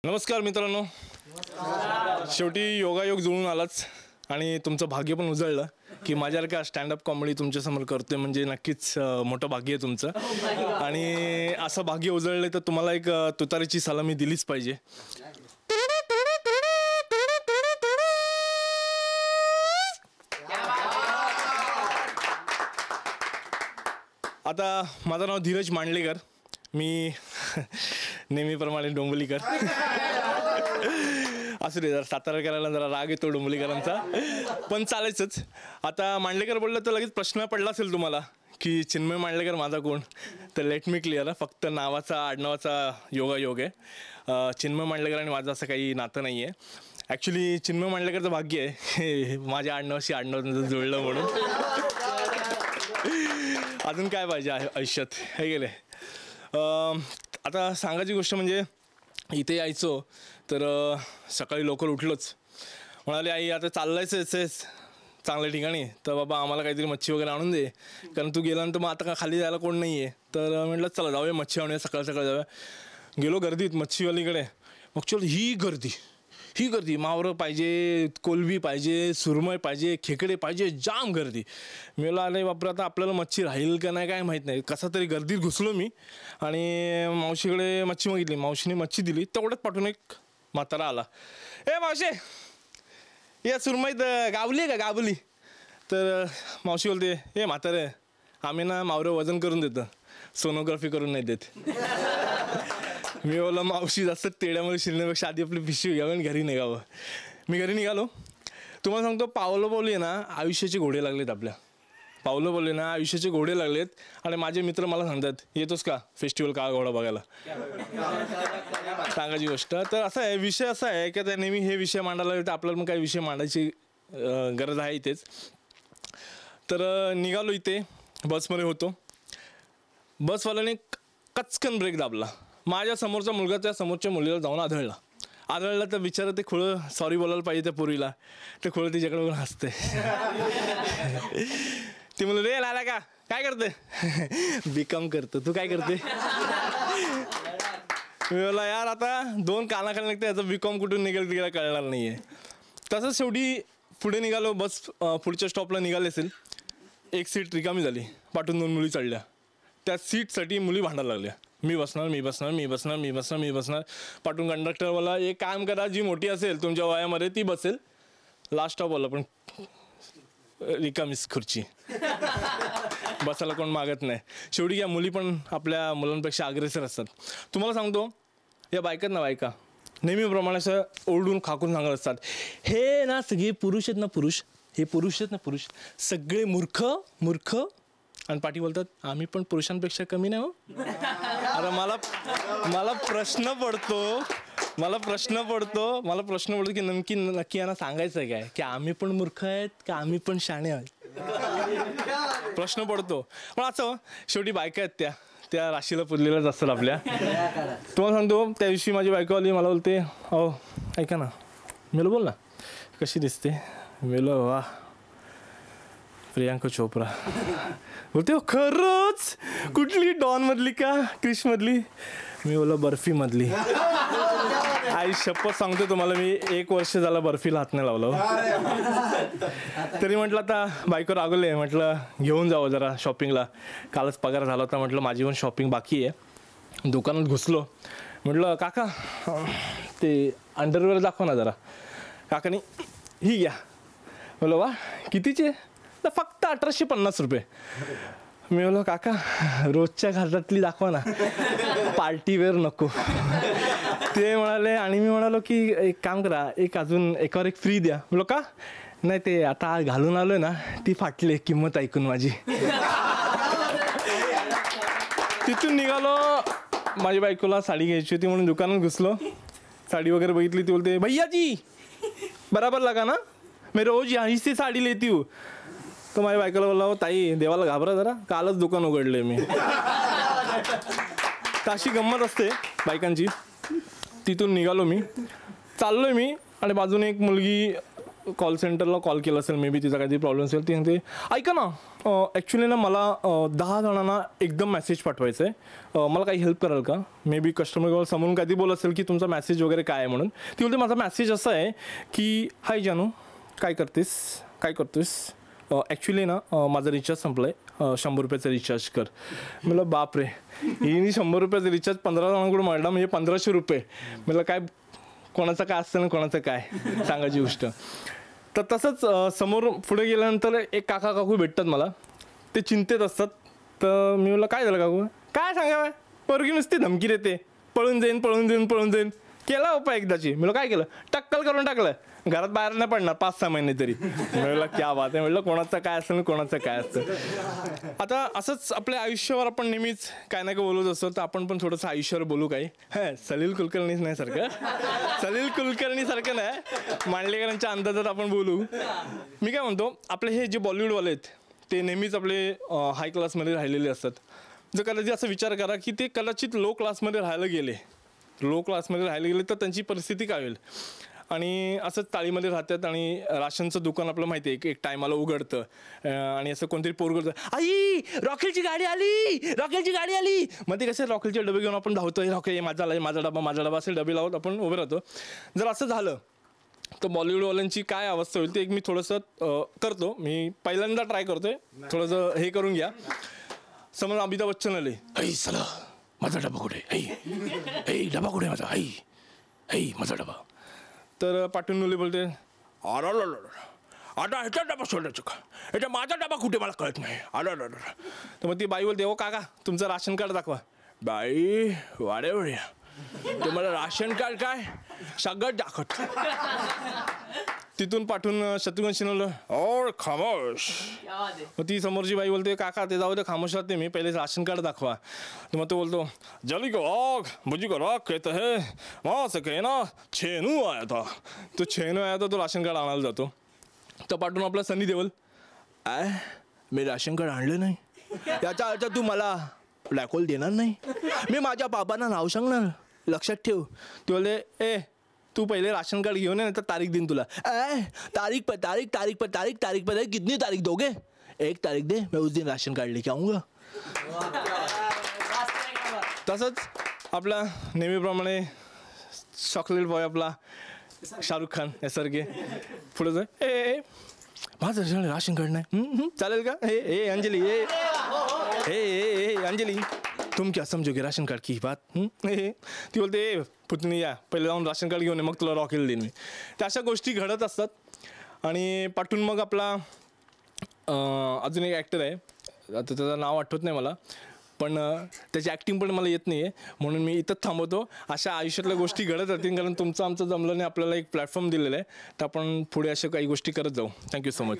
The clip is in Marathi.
नमस्कार मित्रांनो, शेवटी योगायोग जुळून आलाच आणि तुमचं भाग्य पण उजळलं की माझ्यासारखा स्टँडअप कॉमेडी तुमच्यासमोर करतोय म्हणजे नक्कीच मोठं भाग्य आहे तुमचं. आणि असं भाग्य उजळलं तर तुम्हाला एक तुतारीची सलामी दिलीच पाहिजे. आता माझं नाव धीरज मांडलेकर, मी नेहमीप्रमाणे डोंबिवलीकर. असू दे, जरा सातारा करायला जरा राग येतो डोंबिवलीकरांचा, पण चालायचंच. आता मांडलेकर बोललं तर लगेच प्रश्न पडला असेल तुम्हाला की चिन्मय मांडलेकर माझा कोण. तर लेट मी क्लिअर, फक्त नावाचा आडनावाचा योगायोग आहे. चिन्मय मांडलेकर आणि माझं असं काही नातं नाही आहे. ॲक्च्युली चिन्मय मांडलेकरचं भाग्य आहे माझ्या आडनावाशी आडनाव जुळलं म्हणून. अजून काय पाहिजे आयुष्यात, हे गेले. आता सांगायची गोष्ट म्हणजे इथे यायचो तर सकाळी लवकर उठलोच, म्हणाले आई आता चाललायचंच चांगल्या ठिकाणी, तर बाबा आम्हाला काहीतरी मच्छी वगैरे आणून दे, कारण तू गेल्यानंतर मग आता खाली जायला कोण नाही आहे. तर म्हटलं चला जाऊया मच्छी आणूया, सकाळ सकाळ जाऊया. गेलो गर्दीत मच्छीवालीकडे. मग चल ही गर्दी, मावरं पाहिजे, कोलबी पाहिजे, सुरमई पाहिजे, खेकडे पाहिजे, जाम गर्दी. मी म्हणलं अरे बापरे, आता आपल्याला मच्छी राहील का नाही काय माहीत नाही. कसा तरी गर्दीत घुसलो मी आणि मावशीकडे मच्छी मागितली. मावशीने मच्छी दिली. तेवढ्यात पाठवून एक म्हातारा आला. ए मावशे, या सुरमईत गावली आहे का गावली? तर मावशी बोलते, ए म्हातारे आम्ही ना मावरं वजन करून देतं, सोनोग्राफी करून नाही देत. मी बोला मावशी जास्त तेड्यामध्ये शिरण्यापेक्षा आधी आपली पिशवी घ्यावं आणि घरी निघावं. मी घरी निघालो. तुम्हाला सांगतो पावलं बोलले ना आयुष्याचे घोडे लागलेत आपल्या. पावलं बोलले ना आयुष्याचे घोडे लागलेत. आणि माझे मित्र मला सांगतात येतोस का फेस्टिवल का घोडा बघायला. सांगायची गोष्ट तर असं आहे, विषय असा आहे की त्या नेहमी हे विषय मांडायला लागले तर आपल्याला मग काही विषय मांडायची गरज आहे इथेच. तर निघालो, इथे बसमध्ये होतो. बसवाल्याने कचकन ब्रेक दाबला. माझ्या समोरचा मुलगा त्या समोरच्या मुलीला जाऊन आदळला तर बिचारा ते खुळं सॉरी बोलायला पाहिजे त्या पोरीला. ते खुळं तिच्याकडे बघून हसते. ती मुलं रे लाला का काय करते? बीकॉम करतो. तू काय करते? मी बोला यार आता दोन कानाखाली निघते, याचं बीकॉम कुठून निघेल तिला कळणार नाही आहे. तसंच शेवटी पुढे निघालो. बस पुढच्या स्टॉपला निघाले असेल, एक सीट रिकामी झाली. पाठून दोन मुली चढल्या. त्या सीटसाठी मुली भांडायला लागल्या. मी बसणार. पाठून कंडक्टरवाला एक काम करा, जी मोठी असेल तुमच्या वयामध्ये ती बसेल. लास्ट स्टॉप आला पण रिकामीच खुर्ची, बसायला कोण मागत नाही. शेवटी या मुली पण आपल्या मुलांपेक्षा अग्रेसर असतात. तुम्हाला सांगतो या बायकात ना बायका नेहमीप्रमाणे असं ओरडून खाकून सांगत असतात, हे ना सगळे पुरुष आहेत ना पुरुष सगळे मूर्ख आणि पाठी बोलतात आम्ही पण पुरुषांपेक्षा कमी नाही हो. अरे मला प्रश्न पडतो की नक्की यांना सांगायचं आहे काय की आम्ही पण मूर्ख आहेत का आम्ही पण शाणे आहेत. प्रश्न पडतो. पण असं शेवटी बायका आहेत त्या राशीला पुरलेल्याच असतात आपल्या. तुम्हाला सांगतो त्या दिवशी माझी बायको आली, मला बोलते अहो ऐका ना. मेलो बोल ना कशी दिसते. मेलो वा प्रियांका चोप्रा. बोलते हो खरंच? कुठली डॉन मधली का क्रिश मधली? मी बोला बर्फी मधली. आई शपथ सांगतो तुम्हाला, मी 1 वर्ष झाला बर्फीला हात नाही लावलं. तरी म्हटलं आता बायको रागवले, म्हटलं घेऊन जावं जरा शॉपिंगला. कालच पगार झाला होता, म्हटलं माझी पण शॉपिंग बाकी आहे. दुकानात घुसलो, म्हटलं काका ते अंडरवेअर दाखवा ना जरा. काकानी ही घ्या. बोला वा कितीचे? तर फक्त 1850 रुपये. मी बोलो काका रोजच्या घरातली दाखवा ना, पार्टीवेअर नको. ते म्हणाले आणि मी म्हणालो की एक काम करा, अजून एकावर एक फ्री द्या. बोलो का? नाही ते आता घालून आलोय ना ती फाटली किंमत ऐकून माझी. तिथून निघालो. माझी बायकोला साडी घ्यायची होती म्हणून दुकानात घुसलो. साडी वगैरे बघितली. ती बोलते भैया जी बराबर लगा ना, मैं रोज यहीं से साडी लेती हूँ. तर माझ्या बायकोला बोलला हो ताई देवाला घाबरा जरा, कालच दुकान उघडले मी. तर अशी गंमत असते बायकांची. तिथून निघालो मी, चाललोय मी आणि बाजूने एक मुलगी कॉल सेंटरला कॉल केला असेल, मे बी तिचा काहीतरी प्रॉब्लेम असेल. ती म्हणते ऐका ना, ॲक्च्युली ना मला 10 जणांना एकदम मेसेज पाठवायचं आहे, मला काही हेल्प कराल का? मे बी कस्टमर केअर समोरून काहीतरी बोलत असेल की तुमचा मेसेज वगैरे काय आहे म्हणून. ती बोलते माझा मेसेज असा आहे की हाय जानू, काय करतेस? ॲक्च्युली ना माझा रिचार्ज संपला आहे, 100 रुपयाचा रिचार्ज कर. म्हटलं बापरे, हिने 100 रुपयाचा रिचार्ज 15 जणांकडून मांडला, म्हणजे 1500 रुपये. म्हटलं काय, कोणाचं काय असतं ना कोणाचं काय सांगायची गोष्ट. तर तसंच समोर पुढे गेल्यानंतर एक काकू भेटतात मला, ते चिंतेत असतात. तर मी म्हटलं काय झालं काकू? काय सांगावं, पोरगी नुसती धमकी देते, पळून जाईन. केला उपाय एकदाची. म्हटलं काय केलं? टक्कल करून टाकलं, घरात बाहेर नाही पडणार 5-6 महिने तरी. म्हटलं क्या बात आहे. म्हटलं कोणाचं काय असतं, कोणाचं काय असतं. आता असंच आपल्या आयुष्यावर आपण नेहमीच काय ना काय बोलत असतो, तर आपण पण थोडंसं आयुष्यावर बोलू काही. सलील कुलकर्णी नाही मांडलेकरांच्या अंदाजात आपण बोलू. मी काय म्हणतो, आपले हे जे बॉलिवूडवाले आहेत ते नेहमीच आपले हाय क्लासमध्ये राहिलेले असतात. जर कदाचित असं विचार करा की ते कदाचित लो क्लासमध्ये राहायला गेले तर त्यांची परिस्थिती काय होईल. आणि असंच ताळीमध्ये राहतात आणि राशनचं दुकान आपलं माहिती आहे एक टायमाला उघडतं आणि असं कोणतरी पोरगं आई रॉकेलची गाडी आली. मग ते कसे रॉकेलचे डबे घेऊन आपण धावतोय, रॉकेल माझा डबा असे डबे लावत आपण उभे राहतो. जर असं झालं तर बॉलिवूडवाल्यांची काय अवस्था होईल ते एक मी थोडंसं करतो. मी पहिल्यांदा ट्राय करतोय, थोडंसं हे करून घ्या. समज अमिताभ बच्चन आले, आई चला माझा डबा कुठे, डबा कुठे माझा, माझा डबा. तर पाठून मुले बोलते आता ह्याचा डबा सोडायचं का, ह्याचा माझा डबा कुठे मला कळत नाही. तर मग ती बाई बोलते, हो काका तुमचं राशन कार्ड दाखवा. बाई वाड्या ते मला राशन कार्ड काय सगळं दाखवत. तिथून पाठवून शत्रुघ्न सिन्हाला और खामोश. मग ती समोरची बाई बोलते, काका ते जाऊ दे, खामोश राहते मी, पहिले राशन कार्ड दाखवा. तर मग तो बोलतो, जल्दी को आग मुझी को राग कहते है वहाँ से कहना छेनू आया था. तो राशन कार्ड आणायला जातो. तर पाठवून आपला सनी देओल, मी राशन कार्ड आणलं नाही, याचा अर्थ तू मला ब्लॅक होल देणार नाही, मी माझ्या बाबांना नाव सांगणार, लक्षात ठेव. ते बोलले, तू पहिले राशन कार्ड घेऊन ये, नाही तर तारीख देईन तुला. तारीख पर कितनी तारीख दोगे? 1 तारीख दे, मैं उस दिन राशन कार्ड लेके आऊंगा. तसंच आपला नेहमीप्रमाणे चॉकलेट बॉय आपला शाहरुख खान यासारखे पुढे जाय, माझं राशन कार्ड नाही, चालेल का? हे अंजली, हे अंजली, तुम क्या समझोगे राशन कार्ड की बात. ती बोलते, पुतणी या पहिले जाऊन राशन कार्ड घेऊन ये, मग तुला रॉकेल देईन मी. त्या अशा गोष्टी घडत असतात. आणि पाठून मग आपला अजून एक ॲक्टर आहे, आता त्याचं नाव आठवत नाही मला, पण त्याची ॲक्टिंग पण मला येत नाही आहे, म्हणून मी इथंच थांबवतो. अशा आयुष्यातल्या गोष्टी घडत राहतील, कारण तुमचं आमचं जमलं नाही, आपल्याला एक प्लॅटफॉर्म दिलेलं आहे, तर आपण पुढे अशा काही गोष्टी करत जाऊ. Thank you so much.